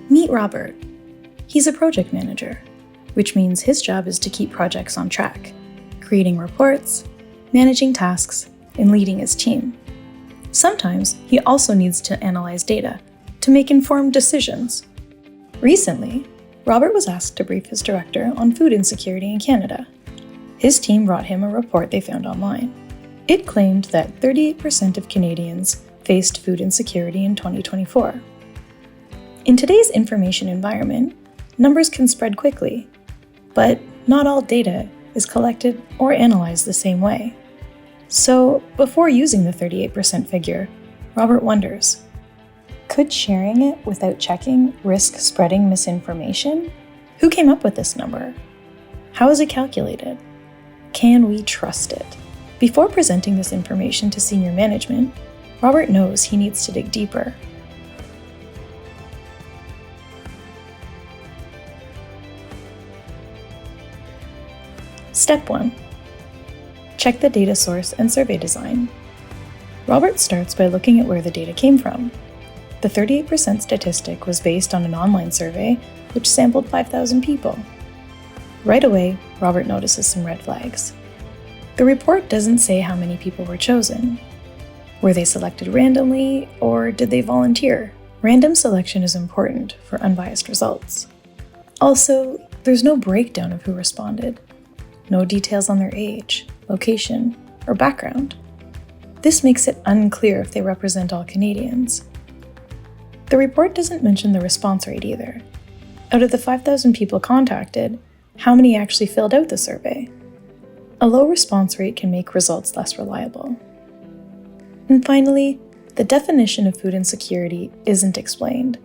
Meet Robert. He's a project manager, which means his job is to keep projects on track, creating reports, managing tasks, and leading his team. Sometimes he also needs to analyze data to make informed decisions. Recently, Robert was asked to brief his director on food insecurity in Canada. His team brought him a report they found online. It claimed that 38% of Canadians faced food insecurity in 2024. In today's information environment, numbers can spread quickly, but not all data is collected or analyzed the same way. So, before using the 38% figure, Robert wonders, could sharing it without checking risk spreading misinformation? Who came up with this number? How is it calculated? Can we trust it? Before presenting this information to senior management, Robert knows he needs to dig deeper. Step 1. Check the data source and survey design. Robert starts by looking at where the data came from. The 38% statistic was based on an online survey which sampled 5,000 people. Right away, Robert notices some red flags. The report doesn't say how many people were chosen. Were they selected randomly, or did they volunteer? Random selection is important for unbiased results. Also, there's no breakdown of who responded. No details on their age, location, or background. This makes it unclear if they represent all Canadians. The report doesn't mention the response rate either. Out of the 5,000 people contacted, how many actually filled out the survey? A low response rate can make results less reliable. And finally, the definition of food insecurity isn't explained.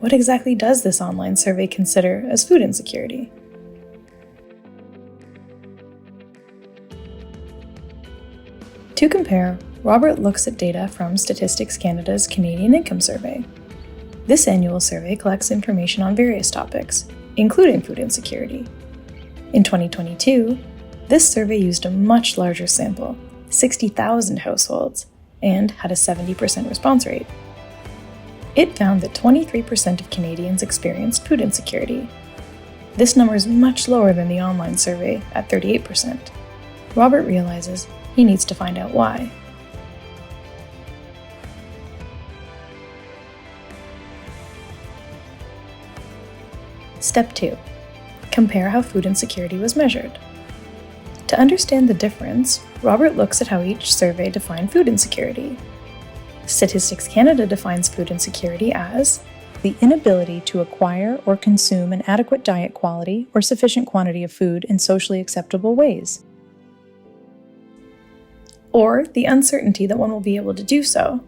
What exactly does this online survey consider as food insecurity? To compare, Robert looks at data from Statistics Canada's Canadian Income Survey. This annual survey collects information on various topics, including food insecurity. In 2022, this survey used a much larger sample, 60,000 households, and had a 70% response rate. It found that 23% of Canadians experienced food insecurity. This number is much lower than the online survey at 38%. Robert realizes he needs to find out why. Step 2. Compare how food insecurity was measured. To understand the difference, Robert looks at how each survey defined food insecurity. Statistics Canada defines food insecurity as the inability to acquire or consume an adequate diet quality or sufficient quantity of food in socially acceptable ways, or the uncertainty that one will be able to do so.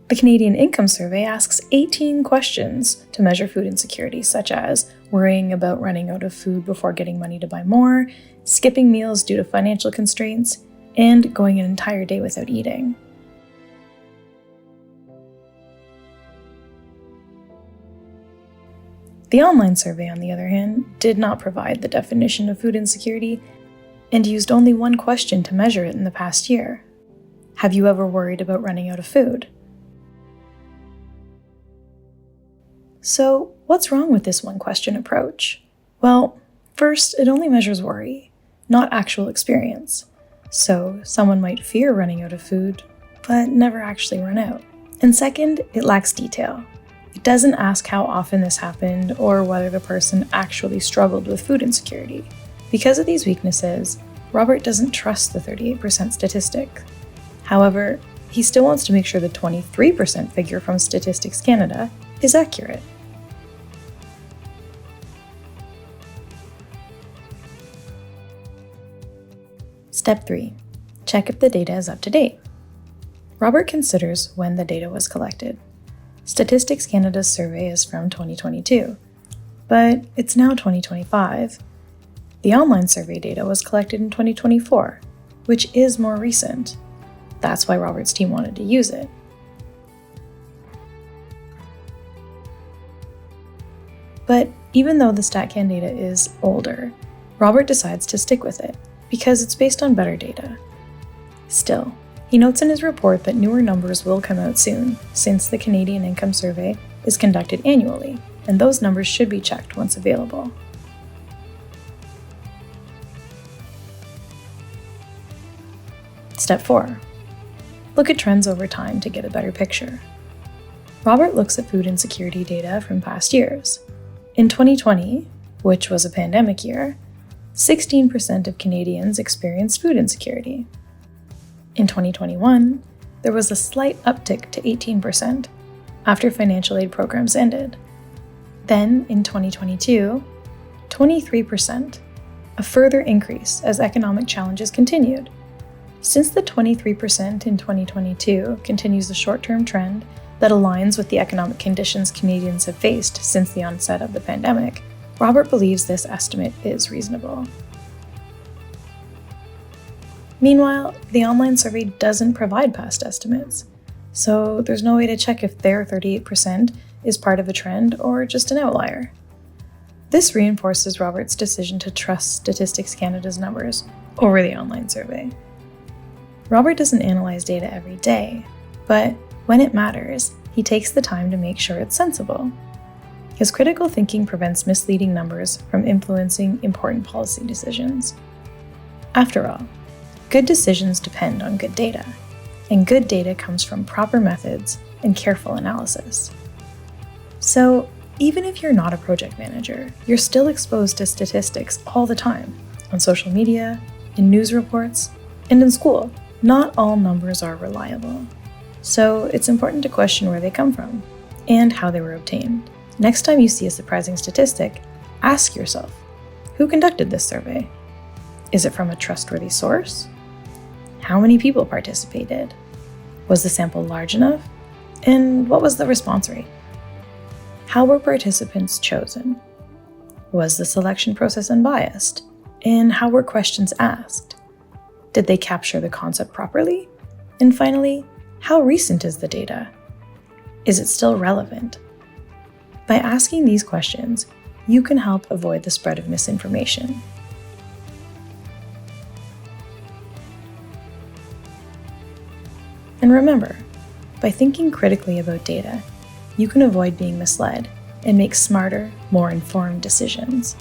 The Canadian Income Survey asks 18 questions to measure food insecurity, such as worrying about running out of food before getting money to buy more, skipping meals due to financial constraints, and going an entire day without eating. The online survey, on the other hand, did not provide the definition of food insecurity and used only one question to measure it in the past year. Have you ever worried about running out of food? So, what's wrong with this one-question approach? Well, first, it only measures worry, not actual experience. So, someone might fear running out of food, but never actually run out. And second, it lacks detail. It doesn't ask how often this happened or whether the person actually struggled with food insecurity. Because of these weaknesses, Robert doesn't trust the 38% statistic. However, he still wants to make sure the 23% figure from Statistics Canada is accurate. Step 3. Check if the data is up to date. Robert considers when the data was collected. Statistics Canada's survey is from 2022, but it's now 2025. The online survey data was collected in 2024, which is more recent. That's why Robert's team wanted to use it. But even though the StatCan data is older, Robert decides to stick with it because it's based on better data. Still, He notes in his report that newer numbers will come out soon, since the Canadian Income Survey is conducted annually, and those numbers should be checked once available. Step 4. Look at trends over time to get a better picture. Robert looks at food insecurity data from past years. In 2020, which was a pandemic year, 16% of Canadians experienced food insecurity. In 2021, there was a slight uptick to 18% after financial aid programs ended. Then, in 2022, 23%, a further increase as economic challenges continued. Since the 23% in 2022 continues the short-term trend that aligns with the economic conditions Canadians have faced since the onset of the pandemic, Robert believes this estimate is reasonable. Meanwhile, the online survey doesn't provide past estimates, so there's no way to check if their 38% is part of a trend or just an outlier. This reinforces Robert's decision to trust Statistics Canada's numbers over the online survey. Robert doesn't analyze data every day, but when it matters, he takes the time to make sure it's sensible. His critical thinking prevents misleading numbers from influencing important policy decisions. After all, good decisions depend on good data, and good data comes from proper methods and careful analysis. So, even if you're not a project manager, you're still exposed to statistics all the time, on social media, in news reports, and in school. Not all numbers are reliable, so it's important to question where they come from and how they were obtained. Next time you see a surprising statistic, ask yourself, who conducted this survey? Is it from a trustworthy source? How many people participated? Was the sample large enough? And what was the response rate? How were participants chosen? Was the selection process unbiased? And how were questions asked? Did they capture the concept properly? And finally, how recent is the data? Is it still relevant? By asking these questions, you can help avoid the spread of misinformation. And remember, by thinking critically about data, you can avoid being misled and make smarter, more informed decisions.